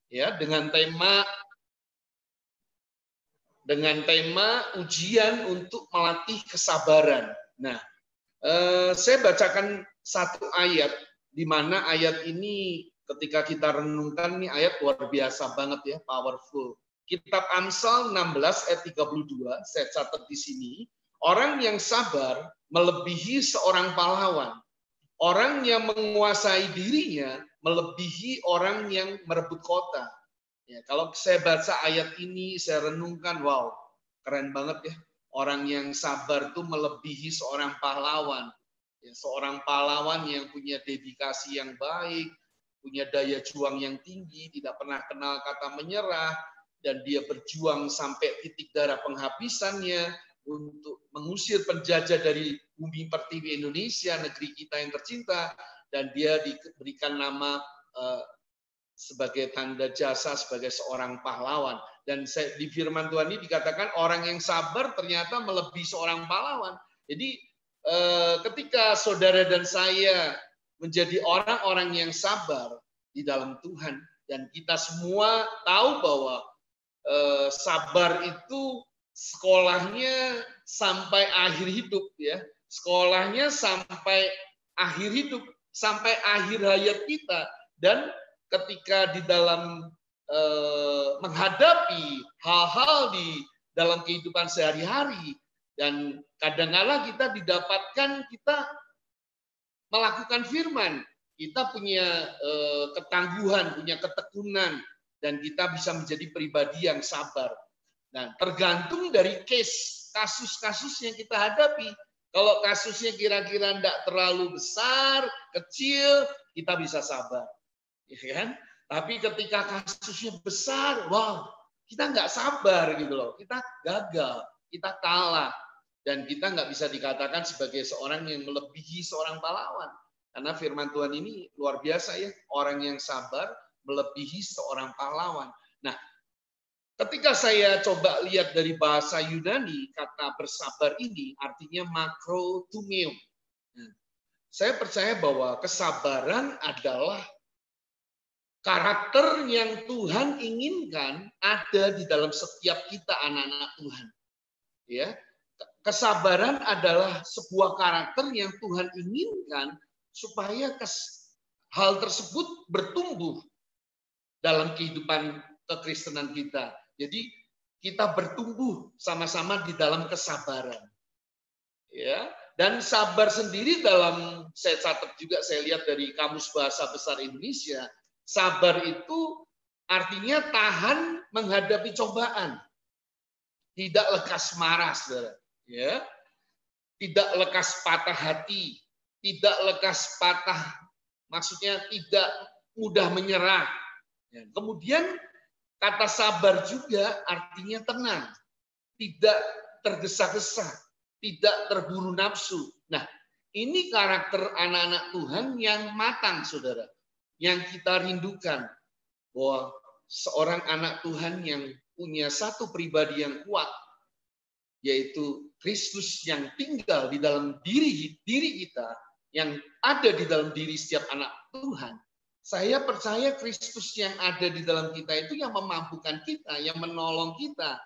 ya, dengan tema ujian untuk melatih kesabaran. Nah, saya bacakan satu ayat, di mana ayat ini ketika kita renungkan, ini ayat luar biasa banget ya, powerful. Kitab Amsal 16 ayat 32, saya catat di sini, orang yang sabar melebihi seorang pahlawan. Orang yang menguasai dirinya melebihi orang yang merebut kota. Ya, kalau saya baca ayat ini, saya renungkan, wow, keren banget ya. Orang yang sabar itu melebihi seorang pahlawan. Ya, seorang pahlawan yang punya dedikasi yang baik, punya daya juang yang tinggi, tidak pernah kenal kata menyerah, dan dia berjuang sampai titik darah penghabisannya untuk mengusir penjajah dari bumi pertiwi Indonesia, negeri kita yang tercinta, dan dia diberikan nama sebagai tanda jasa sebagai seorang pahlawan. Dan di firman Tuhan ini dikatakan orang yang sabar ternyata melebihi seorang pahlawan. Jadi ketika saudara dan saya menjadi orang-orang yang sabar di dalam Tuhan, dan kita semua tahu bahwa sabar itu sekolahnya sampai akhir hidup ya, sekolahnya sampai akhir hidup, sampai akhir hayat kita. Dan ketika di dalam menghadapi hal-hal di dalam kehidupan sehari-hari, dan kadang-kala kita didapatkan kita melakukan firman, kita punya ketangguhan, punya ketekunan, dan kita bisa menjadi pribadi yang sabar. Nah, tergantung dari kasus-kasus yang kita hadapi. Kalau kasusnya kira-kira tidak terlalu besar, kecil, kita bisa sabar, ya kan? Tapi ketika kasusnya besar, wow, kita nggak sabar gitu loh. Kita gagal, kita kalah, dan kita nggak bisa dikatakan sebagai seorang yang melebihi seorang pahlawan. Karena firman Tuhan ini luar biasa ya, orang yang sabar melebihi seorang pahlawan. Nah, ketika saya coba lihat dari bahasa Yunani, kata bersabar ini artinya makrotumeo. Nah, saya percaya bahwa kesabaran adalah karakter yang Tuhan inginkan ada di dalam setiap kita anak-anak Tuhan. Ya, kesabaran adalah sebuah karakter yang Tuhan inginkan supaya hal tersebut bertumbuh dalam kehidupan kekristenan kita. Jadi kita bertumbuh sama-sama di dalam kesabaran. Ya, dan sabar sendiri dalam, saya catat juga, saya lihat dari Kamus Bahasa Besar Indonesia, sabar itu artinya tahan menghadapi cobaan. Tidak lekas marah, saudara. Ya, tidak lekas patah hati, tidak lekas patah, maksudnya tidak mudah menyerah. Ya, kemudian kata sabar juga artinya tenang, tidak tergesa-gesa, tidak terburu nafsu. Nah, ini karakter anak-anak Tuhan yang matang, saudara, yang kita rindukan, bahwa seorang anak Tuhan yang punya satu pribadi yang kuat, yaitu Kristus yang tinggal di dalam diri kita, yang ada di dalam diri setiap anak Tuhan. Saya percaya Kristus yang ada di dalam kita itu yang memampukan kita, yang menolong kita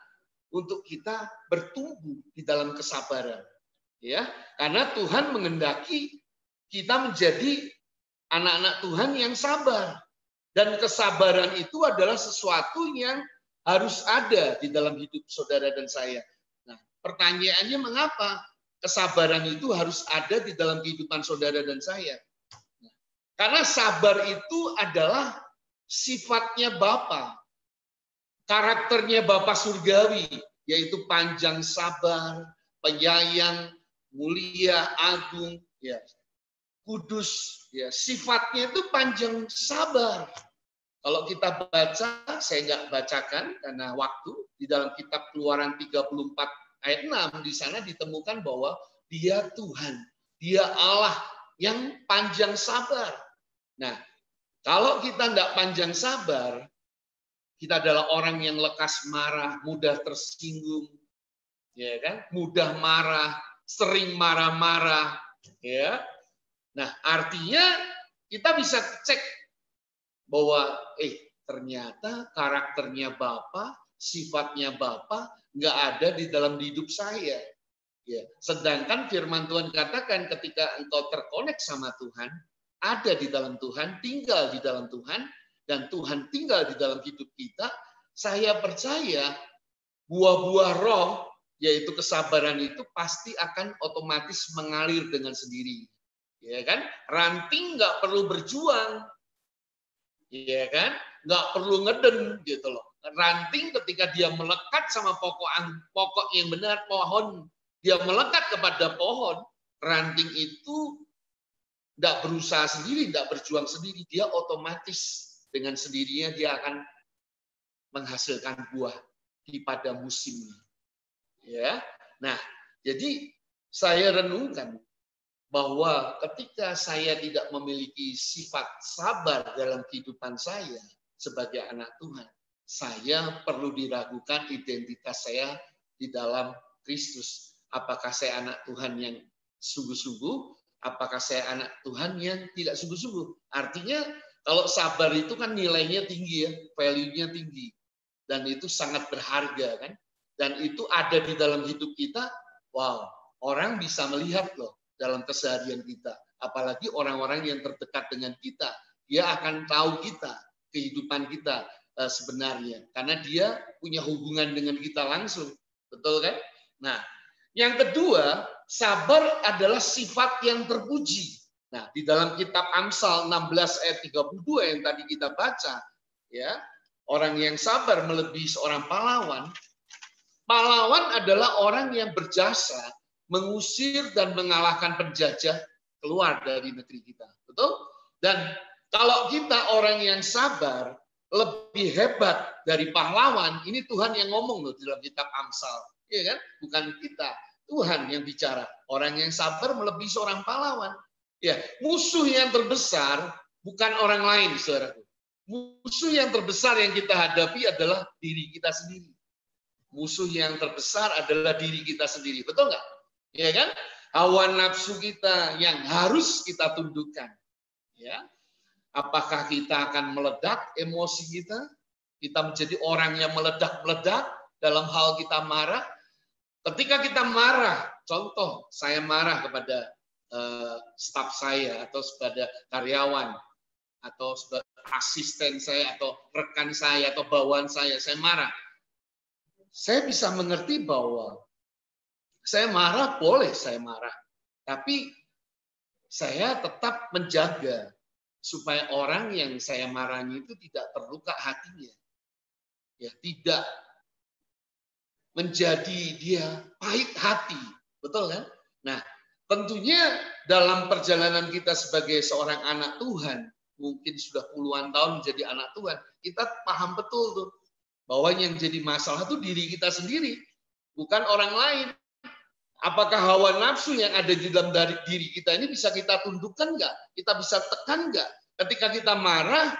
untuk kita bertumbuh di dalam kesabaran. Ya, karena Tuhan menghendaki kita menjadi anak-anak Tuhan yang sabar. Dan kesabaran itu adalah sesuatu yang harus ada di dalam hidup saudara dan saya. Nah, pertanyaannya mengapa kesabaran itu harus ada di dalam kehidupan saudara dan saya? Karena sabar itu adalah sifatnya Bapa, karakternya Bapa surgawi, yaitu panjang sabar, penyayang, mulia, agung, ya, kudus, ya, sifatnya itu panjang sabar. Kalau kita baca, saya nggak bacakan karena waktu, di dalam kitab Keluaran 34 ayat 6, di sana ditemukan bahwa Dia Tuhan, Dia Allah yang panjang sabar. Nah, kalau kita nggak panjang sabar, kita adalah orang yang lekas marah, mudah tersinggung, ya kan? Mudah marah, sering marah-marah, ya. Nah, artinya kita bisa cek bahwa ternyata karakternya Bapa, sifatnya Bapa nggak ada di dalam hidup saya. Ya, sedangkan firman Tuhan katakan ketika engkau terkonek sama Tuhan, ada di dalam Tuhan, tinggal di dalam Tuhan, dan Tuhan tinggal di dalam hidup kita, saya percaya buah-buah roh, yaitu kesabaran itu pasti akan otomatis mengalir dengan sendiri. Ya kan? Ranting nggak perlu berjuang. Ya kan? Nggak perlu ngeden gitu loh. Ranting ketika dia melekat sama pokok yang benar, pohon, dia melekat kepada pohon, ranting itu nggak berusaha sendiri, nggak berjuang sendiri, dia otomatis dengan sendirinya dia akan menghasilkan buah pada musimnya. Ya, nah, jadi saya renungkan bahwa ketika saya tidak memiliki sifat sabar dalam kehidupan saya sebagai anak Tuhan, saya perlu diragukan identitas saya di dalam Kristus. Apakah saya anak Tuhan yang sungguh-sungguh? Apakah saya anak Tuhan yang tidak sungguh-sungguh? Artinya kalau sabar itu kan nilainya tinggi ya, value-nya tinggi. Dan itu sangat berharga kan. Dan itu ada di dalam hidup kita, wow, orang bisa melihat loh dalam keseharian kita. Apalagi orang-orang yang terdekat dengan kita. Dia akan tahu kita, kehidupan kita sebenarnya. Karena dia punya hubungan dengan kita langsung. Betul kan? Nah, yang kedua, sabar adalah sifat yang terpuji. Nah, di dalam kitab Amsal 16 ayat 32 yang tadi kita baca, ya, orang yang sabar melebihi seorang pahlawan. Pahlawan adalah orang yang berjasa mengusir dan mengalahkan penjajah keluar dari negeri kita. Betul? Dan kalau kita orang yang sabar, lebih hebat dari pahlawan, ini Tuhan yang ngomong loh dalam kitab Amsal. Iya kan? Bukan kita. Tuhan yang bicara. Orang yang sabar melebihi seorang pahlawan. Ya, musuh yang terbesar bukan orang lain, saudaraku. Musuh yang terbesar yang kita hadapi adalah diri kita sendiri. Musuh yang terbesar adalah diri kita sendiri. Betul nggak? Ya kan? Hawa nafsu kita yang harus kita tundukkan. Ya. Apakah kita akan meledak emosi kita? Kita menjadi orang yang meledak-meledak dalam hal kita marah. Ketika kita marah, contoh saya marah kepada staf saya atau kepada karyawan atau asisten saya atau rekan saya atau bawahan saya marah. Saya bisa mengerti bahwa saya marah, boleh saya marah. Tapi saya tetap menjaga supaya orang yang saya marahi itu tidak terluka hatinya. Ya, tidak menjadi dia pahit hati. Betul kan? Nah, tentunya dalam perjalanan kita sebagai seorang anak Tuhan, mungkin sudah puluhan tahun menjadi anak Tuhan, kita paham betul tuh bahwa yang jadi masalah itu diri kita sendiri, bukan orang lain. Apakah hawa nafsu yang ada di dalam diri kita ini bisa kita tundukkan nggak? Kita bisa tekan nggak? Ketika kita marah,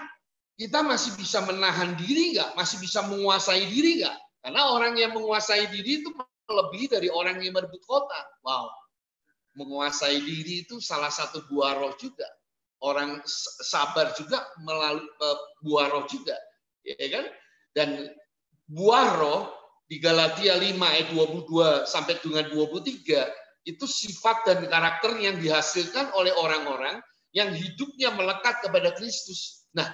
kita masih bisa menahan diri nggak? Masih bisa menguasai diri nggak? Karena orang yang menguasai diri itu lebih dari orang yang merebut kota. Wow, menguasai diri itu salah satu buah roh juga. Orang sabar juga melalui buah roh juga, ya kan? Dan buah roh di Galatia 5 ayat 22 sampai dengan 23 itu sifat dan karakter yang dihasilkan oleh orang-orang yang hidupnya melekat kepada Kristus. Nah,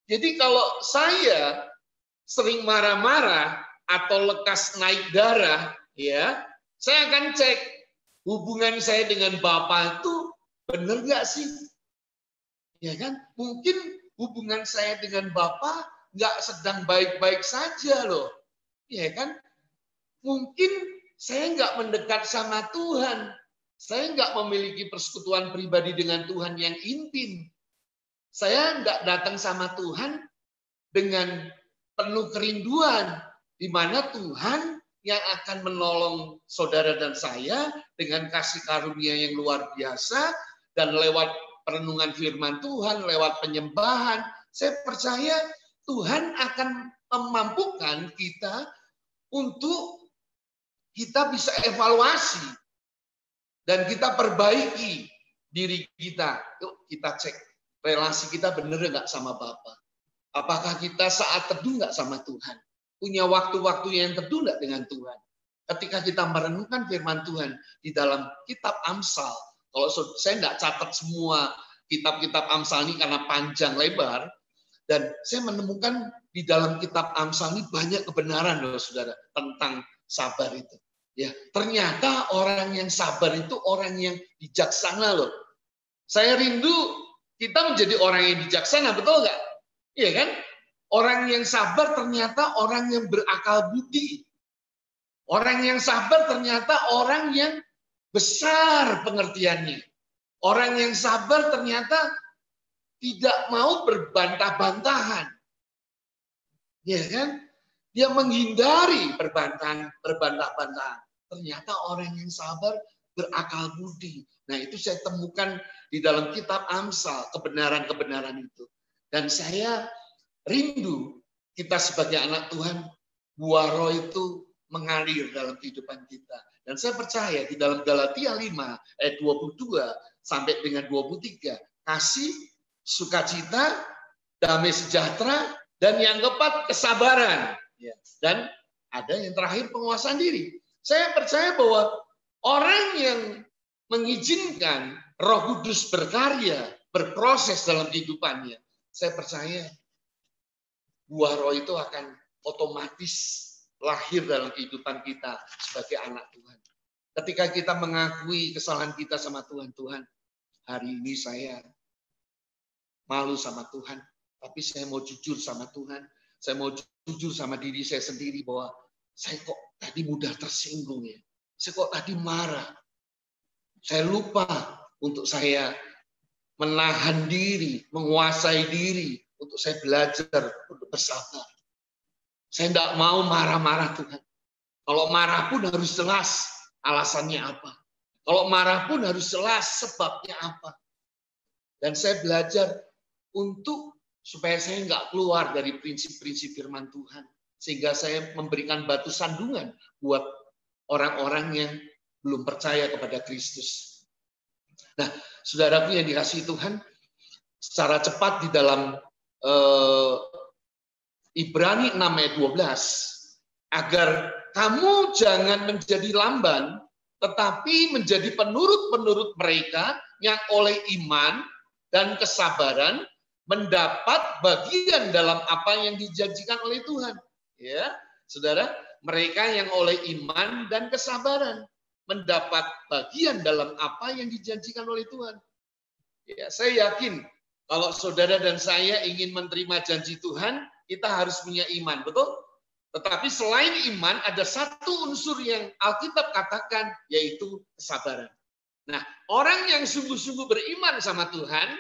jadi kalau saya sering marah-marah atau lekas naik darah, ya, saya akan cek hubungan saya dengan Bapa itu benar nggak sih? Ya kan? Mungkin hubungan saya dengan Bapa nggak sedang baik-baik saja loh. Ya kan? Mungkin saya nggak mendekat sama Tuhan. Saya nggak memiliki persekutuan pribadi dengan Tuhan yang intim. Saya nggak datang sama Tuhan dengan penuh kerinduan. Di mana Tuhan yang akan menolong saudara dan saya dengan kasih karunia yang luar biasa. Dan lewat perenungan firman Tuhan, lewat penyembahan, saya percaya Tuhan akan memampukan kita untuk kita bisa evaluasi dan kita perbaiki diri kita. Yuk kita cek relasi kita benar nggak sama Bapa. Apakah kita saat teduh nggak sama Tuhan? Punya waktu-waktu yang teduh nggak dengan Tuhan? Ketika kita merenungkan firman Tuhan di dalam kitab Amsal, kalau saya nggak catat semua kitab-kitab Amsal ini karena panjang lebar, dan saya menemukan di dalam kitab Amsal ini banyak kebenaran loh saudara tentang sabar itu. Ya, ternyata orang yang sabar itu orang yang bijaksana loh. Saya rindu kita menjadi orang yang bijaksana, betul nggak? Iya kan? Orang yang sabar ternyata orang yang berakal budi. Orang yang sabar ternyata orang yang besar pengertiannya. Orang yang sabar ternyata tidak mau berbantah-bantahan. Ya kan? Dia menghindari berbantah-bantahan. Ternyata orang yang sabar berakal budi. Nah, itu saya temukan di dalam kitab Amsal, kebenaran-kebenaran itu. Dan saya rindu kita sebagai anak Tuhan, buah roh itu mengalir dalam kehidupan kita. Dan saya percaya di dalam Galatia 5 ayat 22 sampai dengan 23, kasih, sukacita, damai sejahtera, dan yang keempat kesabaran. Dan ada yang terakhir penguasaan diri. Saya percaya bahwa orang yang mengizinkan Roh Kudus berkarya, berproses dalam kehidupannya, saya percaya buah roh itu akan otomatis lahir dalam kehidupan kita sebagai anak Tuhan. Ketika kita mengakui kesalahan kita sama Tuhan, Tuhan, hari ini saya malu sama Tuhan, tapi saya mau jujur sama Tuhan. Saya mau jujur sama diri saya sendiri bahwa saya kok tadi mudah tersinggung ya. Saya kok tadi marah. Saya lupa untuk saya menahan diri, menguasai diri, untuk saya belajar untuk bersabar. Saya tidak mau marah-marah Tuhan. Kalau marah pun harus jelas alasannya apa. Kalau marah pun harus jelas sebabnya apa. Dan saya belajar untuk supaya saya nggak keluar dari prinsip-prinsip firman Tuhan. Sehingga saya memberikan batu sandungan buat orang-orang yang belum percaya kepada Kristus. Nah, saudaraku yang dikasihi Tuhan, secara cepat di dalam Ibrani 6 ayat 12, agar kamu jangan menjadi lamban, tetapi menjadi penurut-penurut mereka yang oleh iman dan kesabaran mendapat bagian dalam apa yang dijanjikan oleh Tuhan. Ya, saudara, mereka yang oleh iman dan kesabaran mendapat bagian dalam apa yang dijanjikan oleh Tuhan. Ya, saya yakin kalau saudara dan saya ingin menerima janji Tuhan, kita harus punya iman, betul? Tetapi selain iman, ada satu unsur yang Alkitab katakan, yaitu kesabaran. Nah, orang yang sungguh-sungguh beriman sama Tuhan,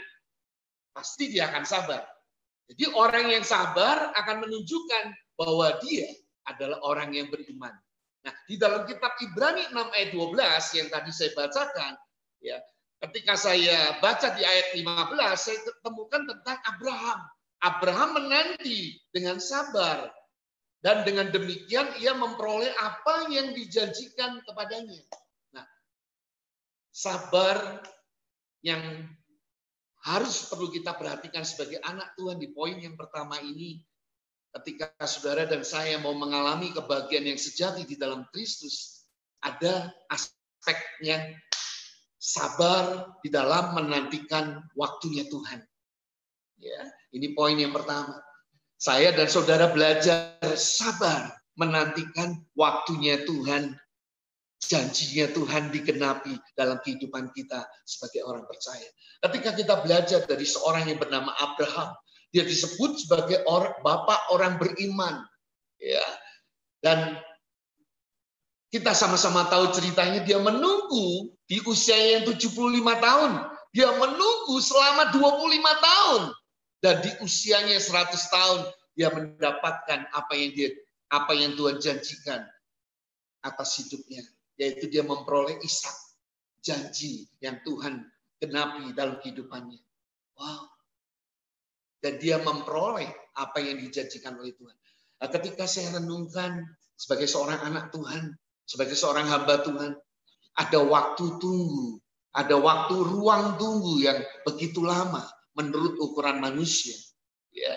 pasti dia akan sabar. Jadi orang yang sabar akan menunjukkan bahwa dia adalah orang yang beriman. Nah, di dalam kitab Ibrani 6 ayat 12 yang tadi saya bacakan, ya, ketika saya baca di ayat 15, saya temukan tentang Abraham. Abraham menanti dengan sabar. Dan dengan demikian ia memperoleh apa yang dijanjikan kepadanya. Nah, sabar yang harus perlu kita perhatikan sebagai anak Tuhan di poin yang pertama ini. Ketika saudara dan saya mau mengalami kebahagiaan yang sejati di dalam Kristus, ada aspek yang sabar di dalam menantikan waktunya Tuhan. Ya, ini poin yang pertama. Saya dan saudara belajar sabar menantikan waktunya Tuhan, janjinya Tuhan digenapi dalam kehidupan kita sebagai orang percaya. Ketika kita belajar dari seorang yang bernama Abraham, dia disebut sebagai bapak orang beriman, ya. Dan kita sama-sama tahu ceritanya, dia menunggu di usia yang 75 tahun. Dia menunggu selama 25 tahun. Dan di usianya 100 tahun, dia mendapatkan apa yang Tuhan janjikan atas hidupnya. Yaitu dia memperoleh Ishak, janji yang Tuhan genapi dalam kehidupannya. Wow. Dan dia memperoleh apa yang dijanjikan oleh Tuhan. Nah, ketika saya renungkan sebagai seorang anak Tuhan, sebagai seorang hamba Tuhan, ada waktu tunggu, ada waktu ruang tunggu yang begitu lama menurut ukuran manusia. Ya,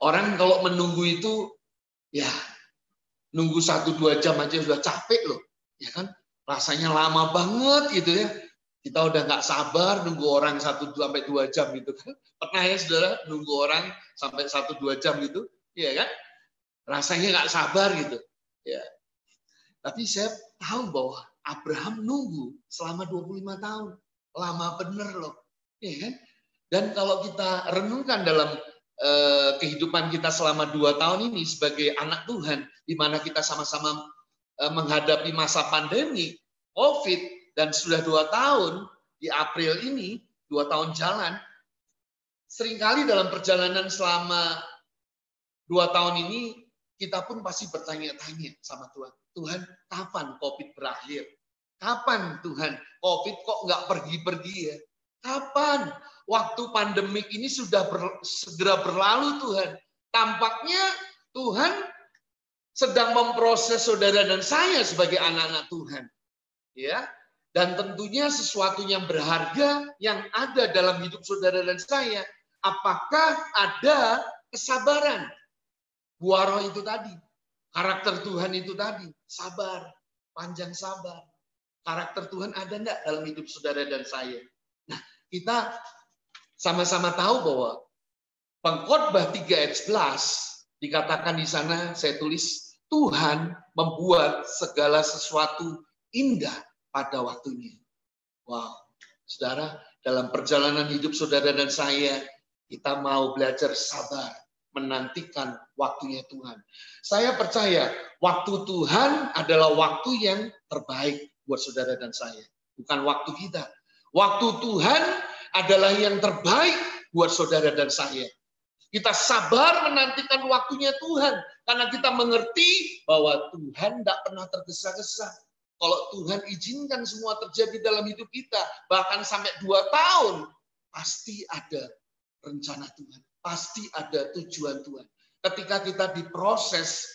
Orang kalau menunggu itu, ya nunggu 1-2 jam aja sudah capek loh, ya kan? Rasanya lama banget gitu ya. Kita udah nggak sabar nunggu orang 1-2 jam gitu kan? Pernah ya saudara nunggu orang sampai 1-2 jam gitu, ya kan? Rasanya nggak sabar gitu. Ya. Tapi saya tahu bahwa Abraham nunggu selama 25 tahun. Lama bener loh. Ya kan? Dan kalau kita renungkan dalam kehidupan kita selama 2 tahun ini sebagai anak Tuhan, di mana kita sama-sama menghadapi masa pandemi, COVID, dan sudah 2 tahun, di April ini, 2 tahun jalan, seringkali dalam perjalanan selama 2 tahun ini, kita pun pasti bertanya-tanya sama Tuhan. Tuhan, kapan COVID berakhir? Kapan Tuhan, COVID kok nggak pergi-pergi ya? Kapan? Waktu pandemik ini sudah segera berlalu Tuhan. Tampaknya Tuhan sedang memproses saudara dan saya sebagai anak-anak Tuhan. Ya. Dan tentunya sesuatu yang berharga yang ada dalam hidup saudara dan saya. Apakah ada kesabaran? Buah roh itu tadi. Karakter Tuhan itu tadi. Sabar. Panjang sabar. Karakter Tuhan ada enggak dalam hidup saudara dan saya? Nah, kita sama-sama tahu bahwa Pengkhotbah 3 ayat 11 dikatakan di sana, saya tulis, Tuhan membuat segala sesuatu indah pada waktunya. Wow, saudara, dalam perjalanan hidup saudara dan saya, kita mau belajar sabar, menantikan waktunya Tuhan. Saya percaya waktu Tuhan adalah waktu yang terbaik buat saudara dan saya. Bukan waktu kita. Waktu Tuhan adalah yang terbaik buat saudara dan saya. Kita sabar menantikan waktunya Tuhan. Karena kita mengerti bahwa Tuhan tidak pernah tergesa-gesa. Kalau Tuhan izinkan semua terjadi dalam hidup kita, bahkan sampai 2 tahun, pasti ada rencana Tuhan. Pasti ada tujuan Tuhan. Ketika kita diproses,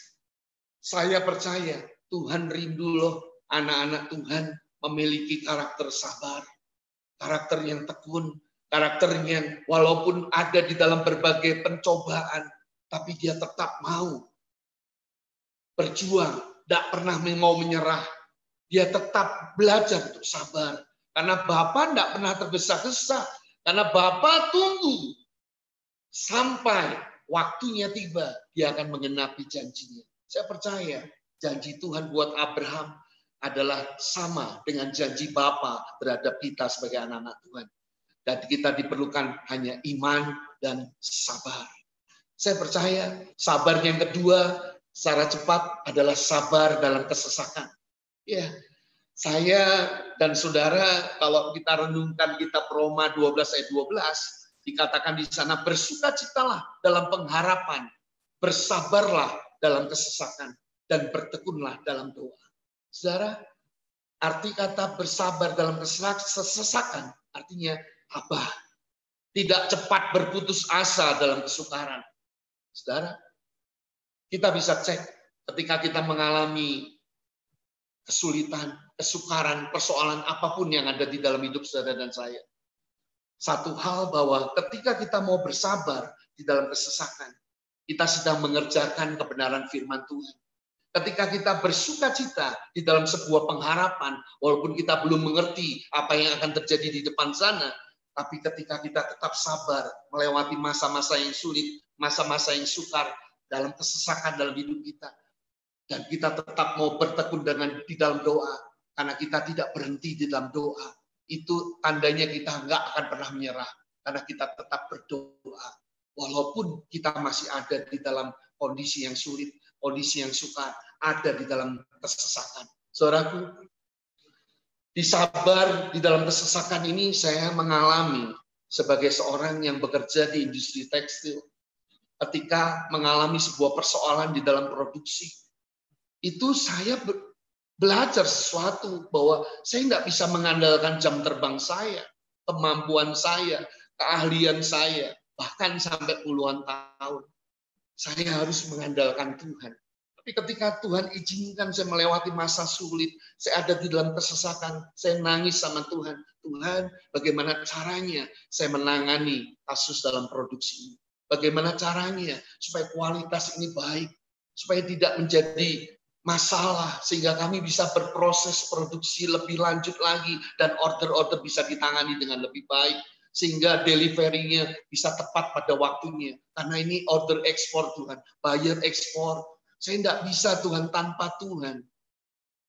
saya percaya Tuhan rindu loh anak-anak Tuhan memiliki karakter sabar. Karakter yang tekun, karakter yang walaupun ada di dalam berbagai pencobaan, tapi dia tetap mau berjuang, tidak pernah mau menyerah. Dia tetap belajar untuk sabar. Karena Bapa tidak pernah tergesa-gesa. Karena Bapa tunggu sampai waktunya tiba, dia akan mengenapi janjinya. Saya percaya janji Tuhan buat Abraham adalah sama dengan janji Bapa terhadap kita sebagai anak-anak Tuhan. Dan kita diperlukan hanya iman dan sabar. Saya percaya sabar yang kedua secara cepat adalah sabar dalam kesesakan. Ya, saya dan saudara kalau kita renungkan kitab Roma 12 ayat 12, dikatakan di sana bersukacitalah dalam pengharapan, bersabarlah dalam kesesakan, dan bertekunlah dalam doa. Saudara, arti kata bersabar dalam kesesakan artinya apa? Tidak cepat berputus asa dalam kesukaran. Saudara, kita bisa cek ketika kita mengalami kesulitan, kesukaran, persoalan apapun yang ada di dalam hidup saudara dan saya. Satu hal bahwa ketika kita mau bersabar di dalam kesesakan, kita sedang mengerjakan kebenaran firman Tuhan. Ketika kita bersukacita di dalam sebuah pengharapan, walaupun kita belum mengerti apa yang akan terjadi di depan sana, tapi ketika kita tetap sabar melewati masa-masa yang sulit, masa-masa yang sukar dalam kesesakan dalam hidup kita, dan kita tetap mau bertekun di dalam doa, karena kita tidak berhenti di dalam doa, itu tandanya kita nggak akan pernah menyerah, karena kita tetap berdoa, walaupun kita masih ada di dalam kondisi yang sulit, kondisi yang sukar, ada di dalam kesesakan. Saudaraku, di sabar di dalam kesesakan ini saya mengalami sebagai seorang yang bekerja di industri tekstil. Ketika mengalami sebuah persoalan di dalam produksi, itu saya belajar sesuatu bahwa saya tidak bisa mengandalkan jam terbang saya, kemampuan saya, keahlian saya, bahkan sampai puluhan tahun. Saya harus mengandalkan Tuhan. Tapi ketika Tuhan izinkan saya melewati masa sulit, saya ada di dalam kesesakan, saya nangis sama Tuhan. Tuhan, bagaimana caranya saya menangani kasus dalam produksi ini? Bagaimana caranya supaya kualitas ini baik, supaya tidak menjadi masalah, sehingga kami bisa berproses produksi lebih lanjut lagi, dan order-order bisa ditangani dengan lebih baik, sehingga delivery-nya bisa tepat pada waktunya. Karena ini order ekspor Tuhan, buyer ekspor. Saya tidak bisa Tuhan tanpa Tuhan.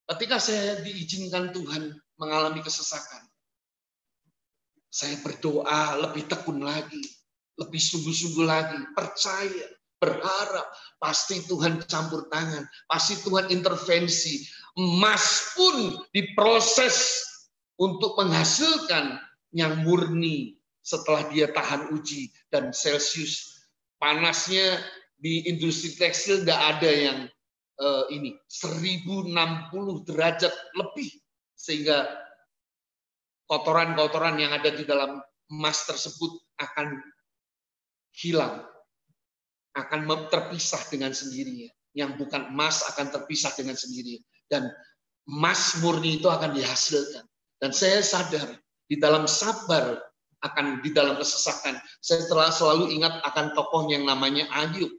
Ketika saya diizinkan Tuhan mengalami kesesakan, saya berdoa lebih tekun lagi, lebih sungguh-sungguh lagi, percaya, berharap, pasti Tuhan campur tangan, pasti Tuhan intervensi. Emas pun diproses untuk menghasilkan yang murni setelah dia tahan uji. Dan Celsius, panasnya di industri tekstil nggak ada yang 1060 derajat lebih, sehingga kotoran-kotoran yang ada di dalam emas tersebut akan hilang, akan terpisah dengan sendirinya. Yang bukan emas akan terpisah dengan sendirinya. Dan emas murni itu akan dihasilkan. Dan saya sadar, di dalam sabar, di dalam kesesakan, saya selalu ingat akan tokoh yang namanya Ayub.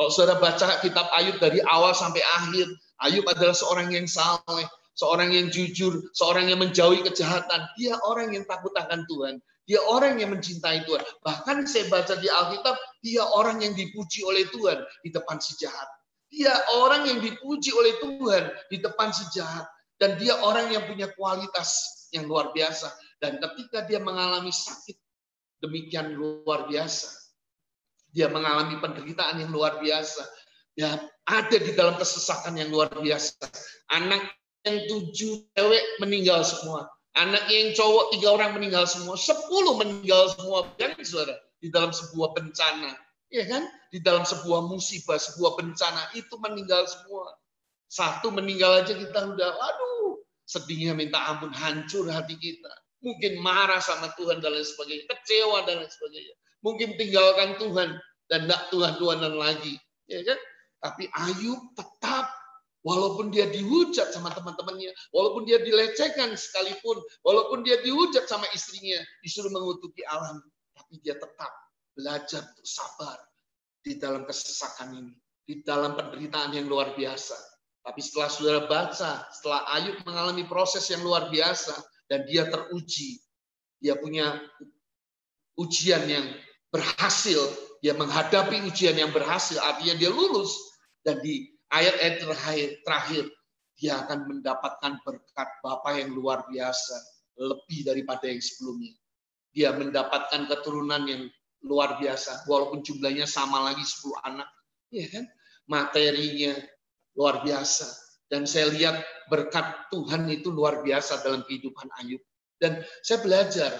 Kalau saudara baca kitab Ayub dari awal sampai akhir, Ayub adalah seorang yang saleh, seorang yang jujur, seorang yang menjauhi kejahatan. Dia orang yang takut akan Tuhan. Dia orang yang mencintai Tuhan. Bahkan saya baca di Alkitab, dia orang yang dipuji oleh Tuhan di depan si jahat. Dia orang yang dipuji oleh Tuhan di depan si jahat. Dan dia orang yang punya kualitas yang luar biasa. Dan ketika dia mengalami sakit demikian luar biasa, dia mengalami penderitaan yang luar biasa, ya ada di dalam kesesakan yang luar biasa. Anak yang 7 cewek meninggal semua. Anak yang cowok 3 orang meninggal semua. 10 meninggal semua. Kan, saudara? Di dalam sebuah bencana. Ya kan? Di dalam sebuah musibah, sebuah bencana. Itu meninggal semua. 1 meninggal aja kita udah, waduh, sedihnya minta ampun, hancur hati kita. Mungkin marah sama Tuhan dan lain sebagainya. Kecewa dan lain sebagainya. Mungkin tinggalkan Tuhan dan tidak Tuhan-Tuhanan lagi. Ya kan? Tapi Ayub tetap, walaupun dia dihujat sama teman-temannya, walaupun dia dilecehkan sekalipun, walaupun dia dihujat sama istrinya, disuruh mengutuki Allah, tapi dia tetap belajar untuk sabar di dalam kesesakan ini, di dalam penderitaan yang luar biasa. Tapi setelah saudara baca, setelah Ayub mengalami proses yang luar biasa, dan dia teruji, dia punya ujian yang berhasil, dia menghadapi ujian yang berhasil, artinya dia lulus, dan di ayat-ayat terakhir, dia akan mendapatkan berkat Bapa yang luar biasa, lebih daripada yang sebelumnya. Dia mendapatkan keturunan yang luar biasa, walaupun jumlahnya sama lagi 10 anak, ya kan? Materinya luar biasa. Dan saya lihat berkat Tuhan itu luar biasa dalam kehidupan Ayub. Dan saya belajar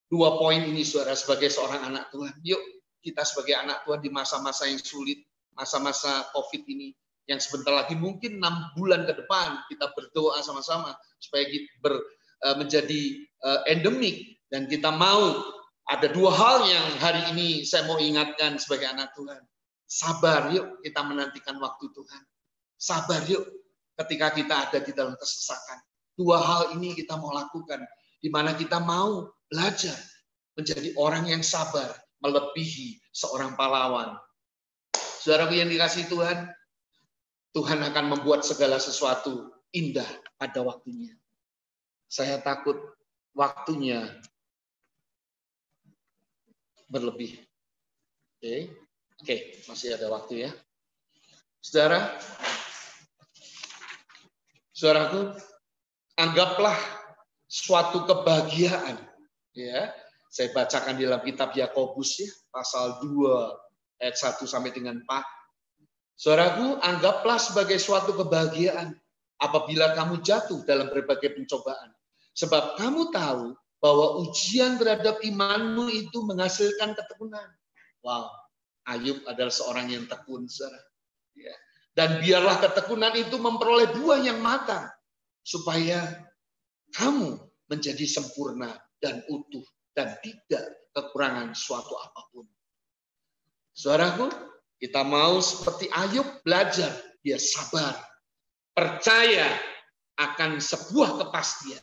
2 poin ini, saudara, sebagai seorang anak Tuhan. Yuk, kita sebagai anak Tuhan di masa-masa yang sulit, masa-masa COVID ini, yang sebentar lagi mungkin 6 bulan ke depan, kita berdoa sama-sama supaya kita menjadi endemik. Dan kita mau, ada 2 hal yang hari ini saya mau ingatkan sebagai anak Tuhan. Sabar, yuk kita menantikan waktu Tuhan. Sabar yuk ketika kita ada di dalam kesesakan. 2 hal ini kita mau lakukan, di mana kita mau belajar menjadi orang yang sabar, melebihi seorang pahlawan. Saudaraku yang dikasihi Tuhan, Tuhan akan membuat segala sesuatu indah pada waktunya. Saya takut waktunya berlebih. Oke, masih ada waktu ya. Saudaraku, anggaplah suatu kebahagiaan. Ya, saya bacakan di dalam kitab Yakobus ya, pasal 2 ayat 1 sampai dengan 4. Saudaraku, anggaplah sebagai suatu kebahagiaan apabila kamu jatuh dalam berbagai pencobaan. Sebab kamu tahu bahwa ujian terhadap imanmu itu menghasilkan ketekunan. Wow, Ayub adalah seorang yang tekun, saudara. Ya. Dan biarlah ketekunan itu memperoleh buah yang matang, supaya kamu menjadi sempurna dan utuh dan tidak kekurangan suatu apapun. Saudaraku, kita mau seperti Ayub belajar, dia sabar, percaya akan sebuah kepastian.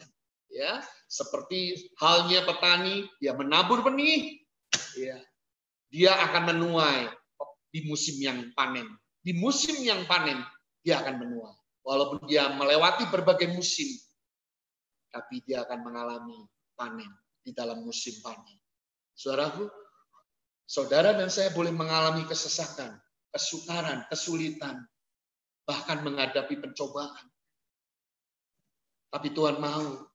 Ya, seperti halnya petani, dia menabur benih, ya, dia akan menuai di musim yang panen. Di musim yang panen, dia akan menuai. Walaupun dia melewati berbagai musim, tapi dia akan mengalami panen di dalam musim panen. Saudaraku, saudara dan saya boleh mengalami kesesakan, kesukaran, kesulitan, bahkan menghadapi pencobaan. Tapi Tuhan mau,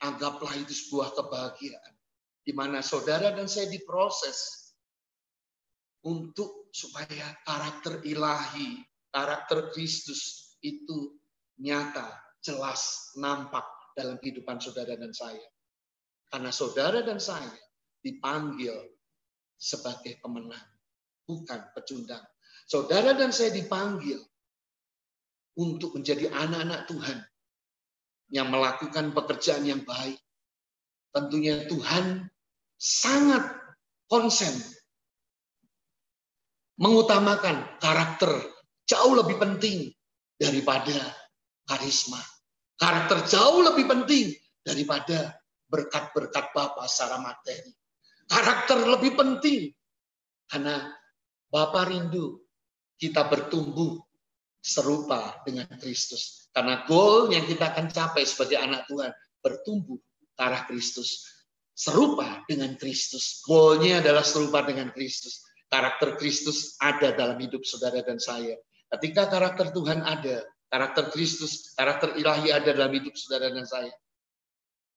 anggaplah itu sebuah kebahagiaan, di mana saudara dan saya diproses untuk supaya karakter ilahi, karakter Kristus itu nyata, jelas, nampak dalam kehidupan saudara dan saya. Karena saudara dan saya dipanggil sebagai pemenang, bukan pecundang. Saudara dan saya dipanggil untuk menjadi anak-anak Tuhan yang melakukan pekerjaan yang baik. Tentunya Tuhan sangat konsen mengutamakan karakter jauh lebih penting daripada karisma. Karakter jauh lebih penting daripada berkat-berkat Bapa secara materi. Karakter lebih penting karena Bapa rindu kita bertumbuh serupa dengan Kristus. Karena goal yang kita akan capai sebagai anak Tuhan, bertumbuh ke arah Kristus. Serupa dengan Kristus. Goalnya adalah serupa dengan Kristus. Karakter Kristus ada dalam hidup saudara dan saya. Ketika karakter Tuhan ada, karakter Kristus, karakter ilahi ada dalam hidup saudara dan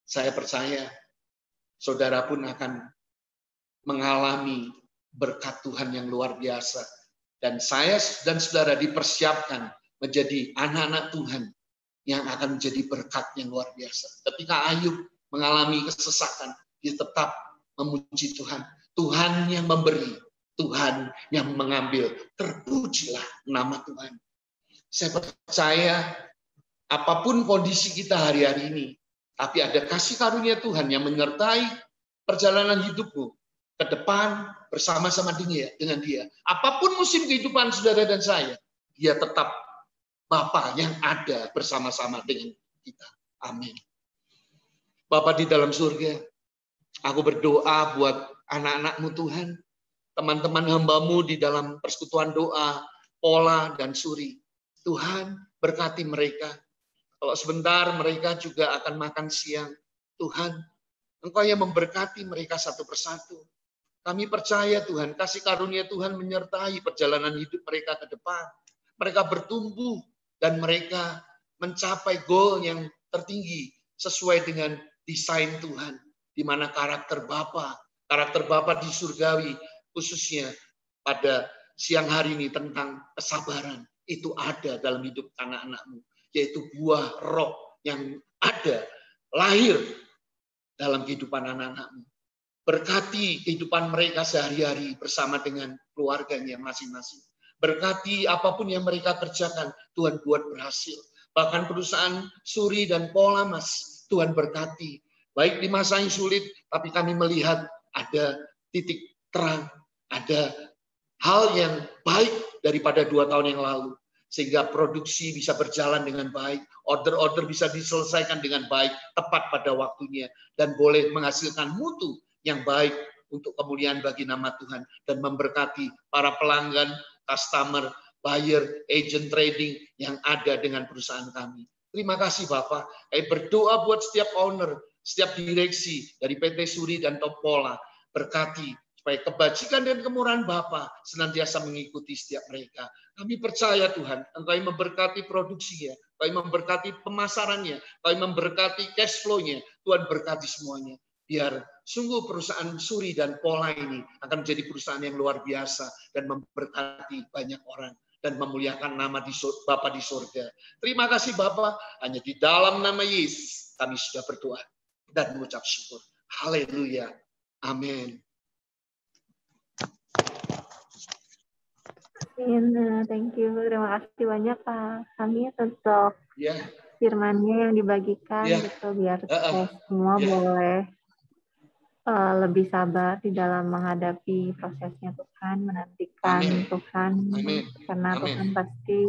saya percaya saudara pun akan mengalami berkat Tuhan yang luar biasa. Dan saya dan saudara dipersiapkan menjadi anak-anak Tuhan yang akan menjadi berkat yang luar biasa. Ketika Ayub mengalami kesesakan, dia tetap memuji Tuhan. Tuhan yang memberi, Tuhan yang mengambil. Terpujilah nama Tuhan. Saya percaya apapun kondisi kita hari-hari ini, tapi ada kasih karunia Tuhan yang menyertai perjalanan hidupmu ke depan bersama-sama dengan dia. Apapun musim kehidupan saudara dan saya, dia tetap Bapa yang ada bersama-sama dengan kita. Amin. Bapa di dalam surga, aku berdoa buat anak-anakmu Tuhan, teman-teman hambamu di dalam persekutuan doa, Pola dan Suri. Tuhan berkati mereka. Kalau sebentar mereka juga akan makan siang. Tuhan, Engkau yang memberkati mereka satu persatu. Kami percaya Tuhan, kasih karunia Tuhan menyertai perjalanan hidup mereka ke depan. Mereka bertumbuh dan mereka mencapai goal yang tertinggi sesuai dengan desain Tuhan. Di mana karakter Bapa di surgawi, khususnya pada siang hari ini tentang kesabaran, itu ada dalam hidup anak-anakmu. Yaitu buah roh yang ada, lahir dalam kehidupan anak-anakmu. Berkati kehidupan mereka sehari-hari bersama dengan keluarganya masing-masing. Berkati apapun yang mereka kerjakan, Tuhan buat berhasil. Bahkan perusahaan Suri dan Pola, Mas, Tuhan berkati. Baik di masa yang sulit, tapi kami melihat ada titik terang, ada hal yang baik daripada 2 tahun yang lalu. Sehingga produksi bisa berjalan dengan baik, order-order bisa diselesaikan dengan baik, tepat pada waktunya, dan boleh menghasilkan mutu yang baik untuk kemuliaan bagi nama Tuhan, dan memberkati para pelanggan, customer, buyer, agent trading yang ada dengan perusahaan kami. Terima kasih Bapak. Kami berdoa buat setiap owner, setiap direksi dari PT Suri dan Pola. Berkati supaya kebajikan dan kemurahan Bapa senantiasa mengikuti setiap mereka. Kami percaya Tuhan, Engkau yang memberkati produksinya, Engkau yang memberkati pemasarannya, Engkau yang memberkati cash flow-nya. Tuhan berkati semuanya. Biar sungguh perusahaan Suri dan Pola ini akan menjadi perusahaan yang luar biasa dan memberkati banyak orang dan memuliakan nama Bapa di surga. Terima kasih Bapa, hanya di dalam nama Yesus kami sudah berdoa dan mengucap syukur. Haleluya. Amin. Thank you. Terima kasih banyak Pak Kami untuk firman-Nya yang dibagikan gitu, biar kita semua boleh lebih sabar di dalam menghadapi prosesnya Tuhan, menantikan Tuhan, karena Tuhan pasti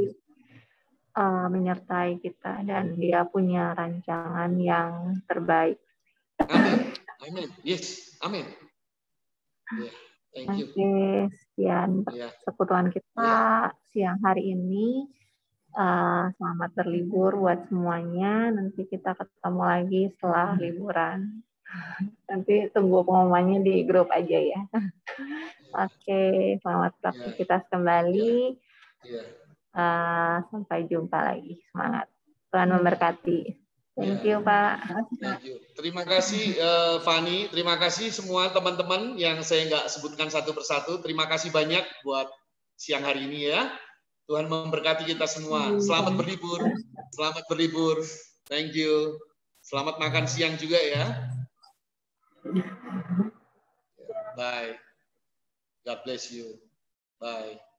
menyertai kita dan Dia punya rancangan yang terbaik. Amin. Amin. Yes. Amin. Thank you. Oke, sekian persekutuan kita siang hari ini. Selamat berlibur buat semuanya. Nanti kita ketemu lagi setelah liburan. Nanti tunggu pengumumannya di grup aja ya. Oke, selamat beraktivitas kembali. Sampai jumpa lagi. Semangat. Tuhan memberkati. Thank you, Pak. Thank you. Terima kasih, Fani. Terima kasih semua teman-teman yang saya nggak sebutkan satu persatu. Terima kasih banyak buat siang hari ini ya. Tuhan memberkati kita semua. Selamat berlibur. Selamat berlibur. Thank you. Selamat makan siang juga ya. Bye. God bless you. Bye.